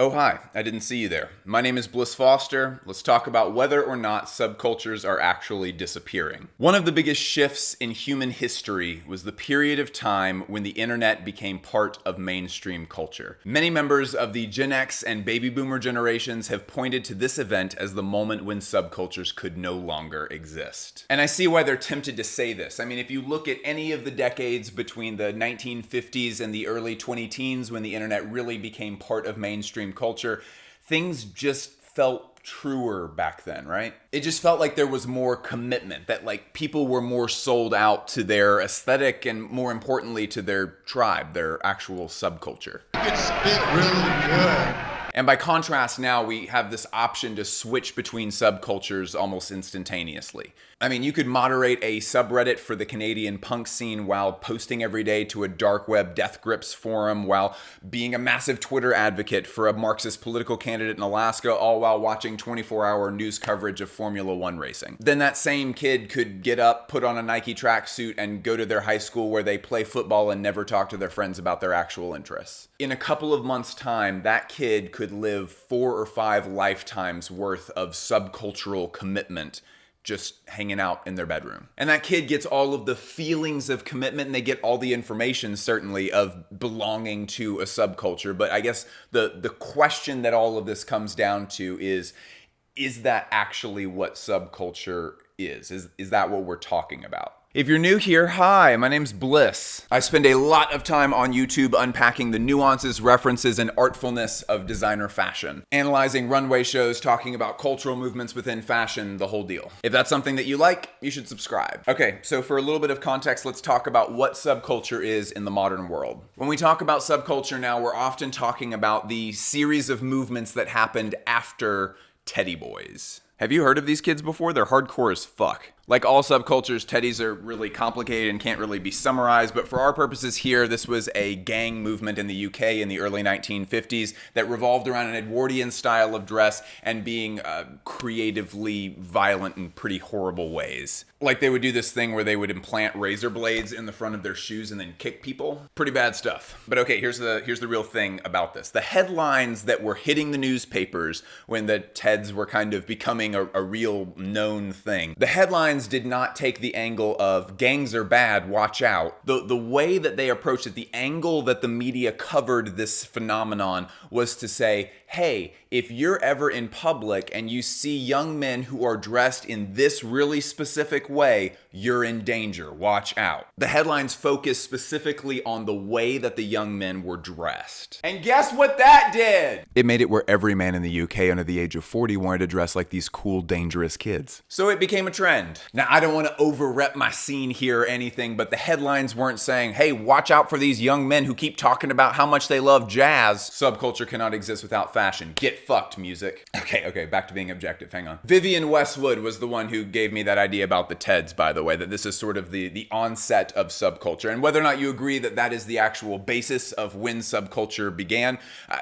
Oh, hi. I didn't see you there. My name is Bliss Foster. Let's talk about whether or not subcultures are actually disappearing. One of the biggest shifts in human history was the period of time when the internet became part of mainstream culture. Many members of the Gen X and baby boomer generations have pointed to this event as the moment when subcultures could no longer exist. And I see why they're tempted to say this. I mean, if you look at any of the decades between the 1950s and the early 2010s when the internet really became part of mainstream culture, things just felt truer back then, right? It just felt like there was more commitment, that like people were more sold out to their aesthetic and more importantly to their tribe, their actual subculture. You can spit really good. And by contrast, now we have this option to switch between subcultures almost instantaneously. I mean, you could moderate a subreddit for the Canadian punk scene while posting every day to a dark web death grips forum, while being a massive Twitter advocate for a Marxist political candidate in Alaska, all while watching 24-hour news coverage of Formula One racing. Then that same kid could get up, put on a Nike tracksuit, and go to their high school where they play football and never talk to their friends about their actual interests. In a couple of months' time, that kid could live 4 or 5 lifetimes worth of subcultural commitment just hanging out in their bedroom. And that kid gets all of the feelings of commitment, and they get all the information, certainly, of belonging to a subculture. But I guess the question that all of this comes down to is that actually what subculture is? Is that what we're talking about? If you're new here, hi, my name's Bliss. I spend a lot of time on YouTube unpacking the nuances, references, and artfulness of designer fashion, analyzing runway shows, talking about cultural movements within fashion, the whole deal. If that's something that you like, you should subscribe. Okay, so for a little bit of context, let's talk about what subculture is in the modern world. When we talk about subculture now, we're often talking about the series of movements that happened after Teddy Boys. Have you heard of these kids before? They're hardcore as fuck. Like all subcultures, teddies are really complicated and can't really be summarized, but for our purposes here, this was a gang movement in the UK in the early 1950s that revolved around an Edwardian style of dress and being creatively violent in pretty horrible ways. Like they would do this thing where they would implant razor blades in the front of their shoes and then kick people. Pretty bad stuff. But okay, here's the real thing about this. The headlines that were hitting the newspapers when the Teds were kind of becoming a real known thing. The headlines did not take the angle of gangs are bad, watch out. The way that they approached it, the angle that the media covered this phenomenon was to say, hey, if you're ever in public and you see young men who are dressed in this really specific way, you're in danger, watch out. The headlines focused specifically on the way that the young men were dressed. And guess what that did? It made it where every man in the UK under the age of 40 wanted to dress like these cool, dangerous kids. So it became a trend. Now, I don't want to over-rep my scene here or anything, but the headlines weren't saying, hey, watch out for these young men who keep talking about how much they love jazz. Subculture cannot exist without fashion. Get fucked, music. Okay, back to being objective, hang on. Vivienne Westwood was the one who gave me that idea about the Teds, by the way, that this is sort of the onset of subculture. And whether or not you agree that that is the actual basis of when subculture began,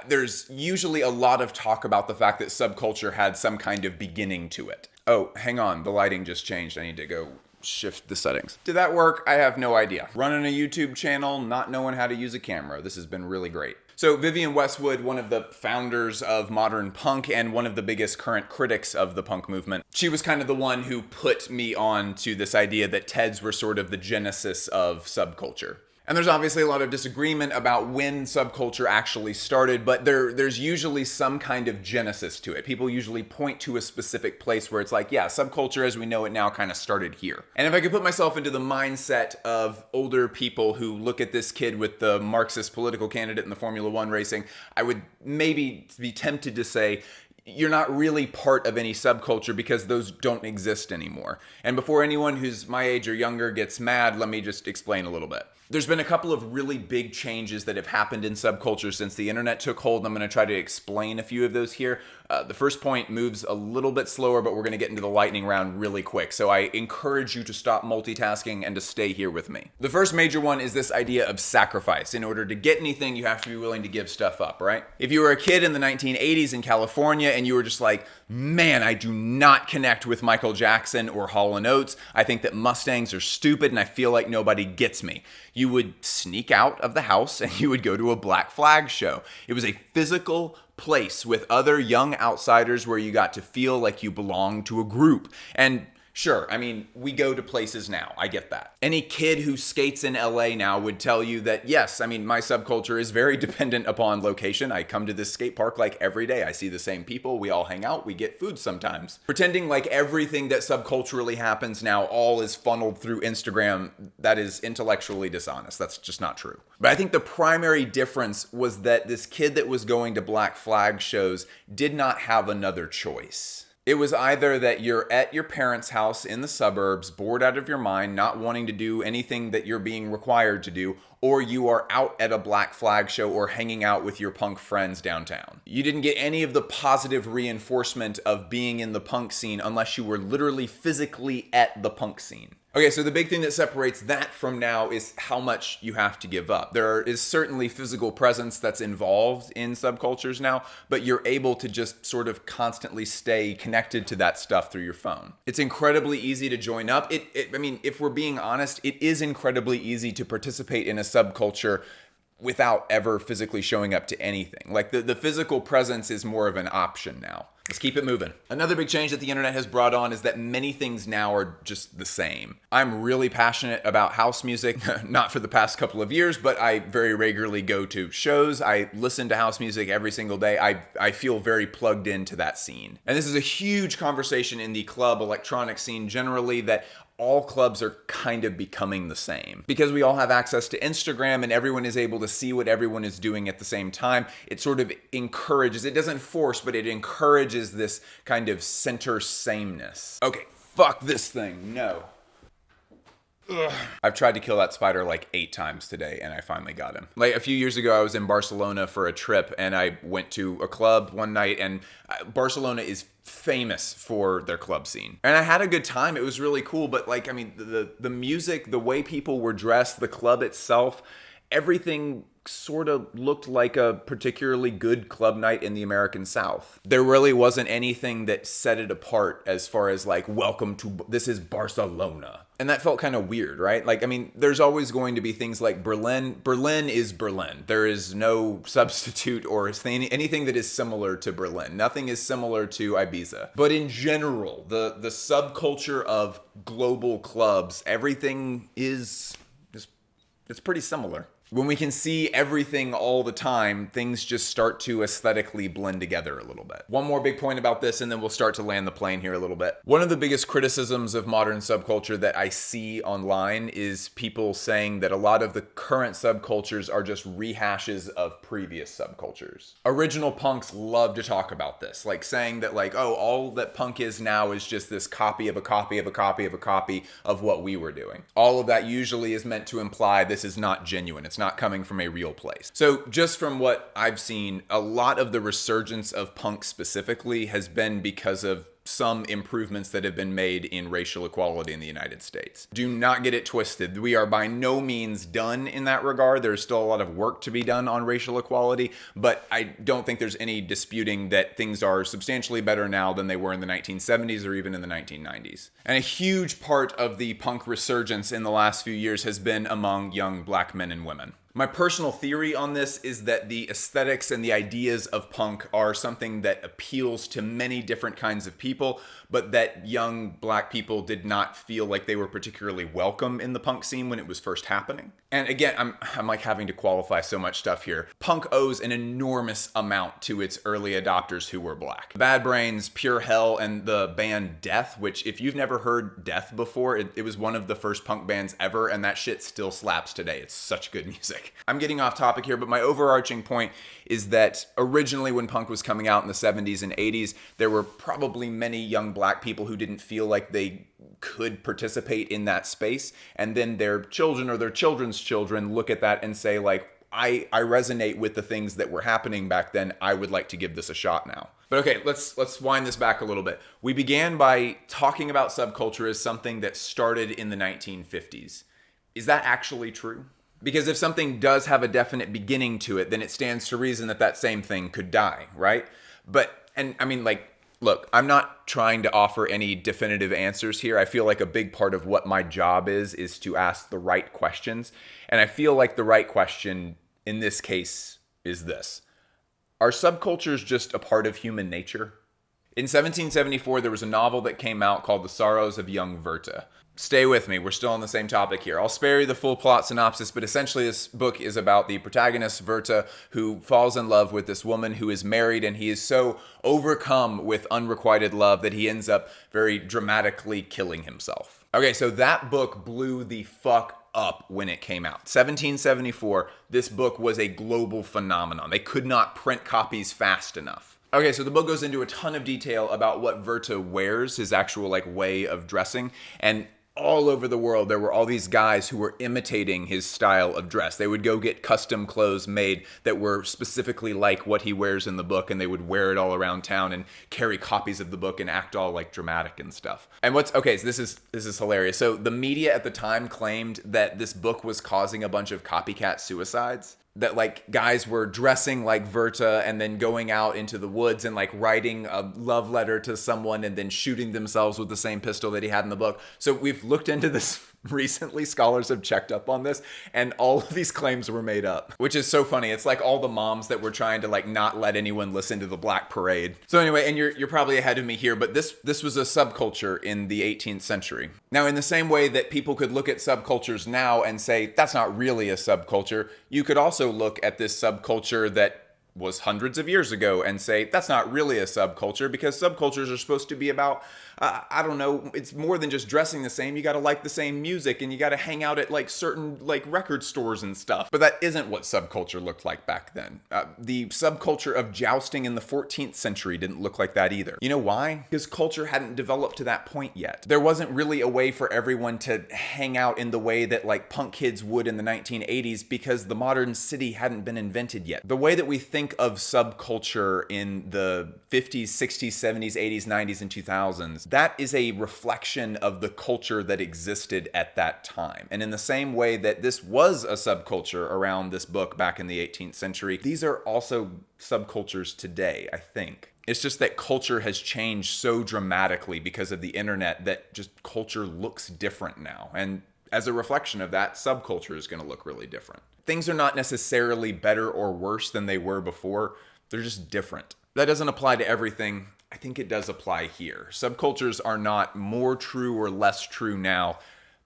there's usually a lot of talk about the fact that subculture had some kind of beginning to it. Oh, hang on, the lighting just changed. I need to go shift the settings. Did that work? I have no idea. Running a YouTube channel, not knowing how to use a camera. This has been really great. So Vivienne Westwood, one of the founders of modern punk and one of the biggest current critics of the punk movement, she was kind of the one who put me on to this idea that Teds were sort of the genesis of subculture. And there's obviously a lot of disagreement about when subculture actually started, but there's usually some kind of genesis to it. People usually point to a specific place where it's like, yeah, subculture as we know it now kind of started here. And if I could put myself into the mindset of older people who look at this kid with the Marxist political candidate in the Formula One racing, I would maybe be tempted to say, you're not really part of any subculture because those don't exist anymore. And before anyone who's my age or younger gets mad, let me just explain a little bit. There's been a couple of really big changes that have happened in subculture since the internet took hold. I'm going to try to explain a few of those here. The first point moves a little bit slower, but we're going to get into the lightning round really quick. So I encourage you to stop multitasking and to stay here with me. The first major one is this idea of sacrifice. In order to get anything, you have to be willing to give stuff up, right? If you were a kid in the 1980s in California and you were just like, man, I do not connect with Michael Jackson or Hall & Oates. I think that Mustangs are stupid and I feel like nobody gets me. You would sneak out of the house and you would go to a Black Flag show. It was a physical place with other young outsiders where you got to feel like you belonged to a group. And sure, I mean, we go to places now. I get that. Any kid who skates in LA now would tell you that, yes, I mean, my subculture is very dependent upon location. I come to this skate park like every day. I see the same people. We all hang out. We get food sometimes. Pretending like everything that subculturally happens now all is funneled through Instagram, that is intellectually dishonest. That's just not true. But I think the primary difference was that this kid that was going to Black Flag shows did not have another choice. It was either that you're at your parents' house in the suburbs, bored out of your mind, not wanting to do anything that you're being required to do, or you are out at a Black Flag show or hanging out with your punk friends downtown. You didn't get any of the positive reinforcement of being in the punk scene unless you were literally physically at the punk scene. Okay, so the big thing that separates that from now is how much you have to give up. There is certainly physical presence that's involved in subcultures now, but you're able to just sort of constantly stay connected to that stuff through your phone. It's incredibly easy to join up. I mean, if we're being honest, it is incredibly easy to participate in a subculture without ever physically showing up to anything. Like the physical presence is more of an option now. Let's keep it moving. Another big change that the internet has brought on is that many things now are just the same. I'm really passionate about house music, not for the past couple of years, but I very regularly go to shows. I listen to house music every single day. I feel very plugged into that scene. And this is a huge conversation in the club electronic scene generally, that all clubs are kind of becoming the same. Because we all have access to Instagram and everyone is able to see what everyone is doing at the same time, it sort of encourages, it doesn't force, but it encourages this kind of center sameness. Okay, fuck this thing, no. Ugh. I've tried to kill that spider like 8 times today and I finally got him. Like a few years ago, I was in Barcelona for a trip and I went to a club one night, and Barcelona is famous for their club scene. And I had a good time. It was really cool, but like, I mean, the music, the way people were dressed, the club itself, everything sort of looked like a particularly good club night in the American South. There really wasn't anything that set it apart as far as like, welcome to, this is Barcelona. And that felt kind of weird, right? Like, I mean, there's always going to be things like Berlin. Berlin is Berlin. There is no substitute or anything that is similar to Berlin. Nothing is similar to Ibiza. But in general, the subculture of global clubs, everything is it's pretty similar. When we can see everything all the time, things just start to aesthetically blend together a little bit. One more big point about this, and then we'll start to land the plane here a little bit. One of the biggest criticisms of modern subculture that I see online is people saying that a lot of the current subcultures are just rehashes of previous subcultures. Original punks love to talk about this, like saying that like, oh, all that punk is now is just this copy of a copy of a copy of a copy of what we were doing. All of that usually is meant to imply this is not genuine. It's not coming from a real place. So just from what I've seen, a lot of the resurgence of punk specifically has been because of some improvements that have been made in racial equality in the United States. Do not get it twisted. We are by no means done in that regard. There's still a lot of work to be done on racial equality, but I don't think there's any disputing that things are substantially better now than they were in the 1970s or even in the 1990s. And a huge part of the punk resurgence in the last few years has been among young black men and women. My personal theory on this is that the aesthetics and the ideas of punk are something that appeals to many different kinds of people, but that young black people did not feel like they were particularly welcome in the punk scene when it was first happening. And again, I'm like having to qualify so much stuff here. Punk owes an enormous amount to its early adopters who were black. Bad Brains, Pure Hell, and the band Death, which if you've never heard Death before, it was one of the first punk bands ever, and that shit still slaps today. It's such good music. I'm getting off topic here, but my overarching point is that originally when punk was coming out in the 70s and 80s, there were probably many young black people who didn't feel like they could participate in that space. And then their children or their children's children look at that and say like, I resonate with the things that were happening back then. I would like to give this a shot now. But okay, let's wind this back a little bit. We began by talking about subculture as something that started in the 1950s. Is that actually true? Because if something does have a definite beginning to it, then it stands to reason that that same thing could die, right? And I mean, like, Look, I'm not trying to offer any definitive answers here. I feel like a big part of what my job is to ask the right questions. And I feel like the right question in this case is this. Are subcultures just a part of human nature? In 1774, there was a novel that came out called The Sorrows of Young Werther. Stay with me, we're still on the same topic here. I'll spare you the full plot synopsis, but essentially this book is about the protagonist, Werther, who falls in love with this woman who is married, and he is so overcome with unrequited love that he ends up very dramatically killing himself. Okay, so that book blew the fuck up when it came out. 1774, this book was a global phenomenon. They could not print copies fast enough. Okay, so the book goes into a ton of detail about what Werther wears, his actual way of dressing, and all over the world, there were all these guys who were imitating his style of dress. They would go get custom clothes made that were specifically like what he wears in the book, and they would wear it all around town and carry copies of the book and act all dramatic and stuff. And so this is hilarious. So the media at the time claimed that this book was causing a bunch of copycat suicides. That guys were dressing like Werther and then going out into the woods and writing a love letter to someone and then shooting themselves with the same pistol that he had in the book. So we've looked into this recently. Scholars have checked up on this, and all of these claims were made up, which is so funny. It's like all the moms that were trying to not let anyone listen to the Black Parade. So anyway, and you're probably ahead of me here, but this was a subculture in the 18th century. Now, in the same way that people could look at subcultures now and say that's not really a subculture, you could also look at this subculture that was hundreds of years ago and say that's not really a subculture, because subcultures are supposed to be about I don't know, it's more than just dressing the same. You got to like the same music, and you got to hang out at certain record stores and stuff. But that isn't what subculture looked like back then. The subculture of jousting in the 14th century didn't look like that either. You know why? Because culture hadn't developed to that point yet. There wasn't really a way for everyone to hang out in the way that punk kids would in the 1980s, because the modern city hadn't been invented yet. The way that we think of subculture in the 50s, 60s, 70s, 80s, 90s, and 2000s, that is a reflection of the culture that existed at that time. And in the same way that this was a subculture around this book back in the 18th century, these are also subcultures today, I think. It's just that culture has changed so dramatically because of the internet that just culture looks different now. And as a reflection of that, subculture is going to look really different. Things are not necessarily better or worse than they were before. They're just different. That doesn't apply to everything. I think it does apply here. Subcultures are not more true or less true now.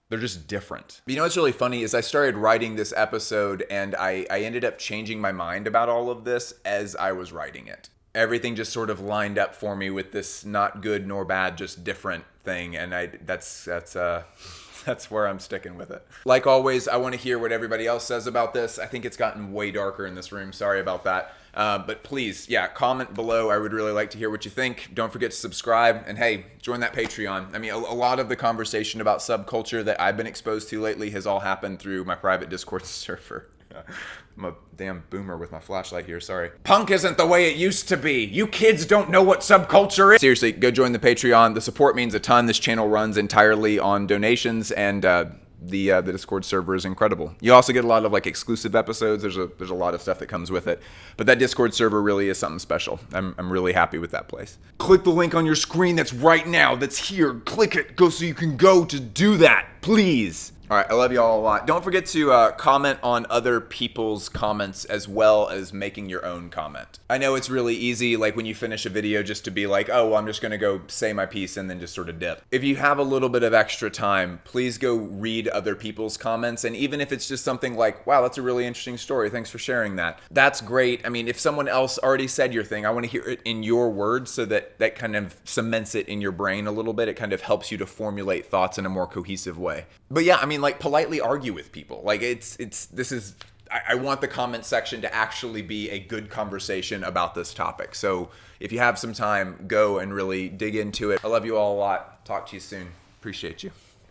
They're just different. You know what's really funny is I started writing this episode, and I ended up changing my mind about all of this as I was writing it. Everything just sort of lined up for me with this not good nor bad, just different thing, and that's where I'm sticking with it. Like always, I want to hear what everybody else says about this. I think it's gotten way darker in this room. Sorry about that. But please, comment below. I would really like to hear what you think. Don't forget to subscribe. And hey, join that Patreon. I mean, a lot of the conversation about subculture that I've been exposed to lately has all happened through my private Discord server. I'm a damn boomer with my flashlight here, sorry. Punk isn't the way it used to be. You kids don't know what subculture is. Seriously, go join the Patreon. The support means a ton. This channel runs entirely on donations, and the Discord server is incredible. You also get a lot of exclusive episodes. There's a lot of stuff that comes with it. But that Discord server really is something special. I'm really happy with that place. Click the link on your screen that's right now, that's here. Click it, go so you can go to do that, please. All right, I love you all a lot. Don't forget to comment on other people's comments as well as making your own comment. I know it's really easy, when you finish a video, just to be like, oh, well, I'm just gonna go say my piece and then just sort of dip. If you have a little bit of extra time, please go read other people's comments. And even if it's just something like, wow, that's a really interesting story, thanks for sharing that. That's great. I mean, if someone else already said your thing, I wanna hear it in your words, so that kind of cements it in your brain a little bit. It kind of helps you to formulate thoughts in a more cohesive way. But yeah, I mean, politely argue with people. I want the comment section to actually be a good conversation about this topic. So if you have some time, go and really dig into it. I love you all a lot. Talk to you soon. Appreciate you.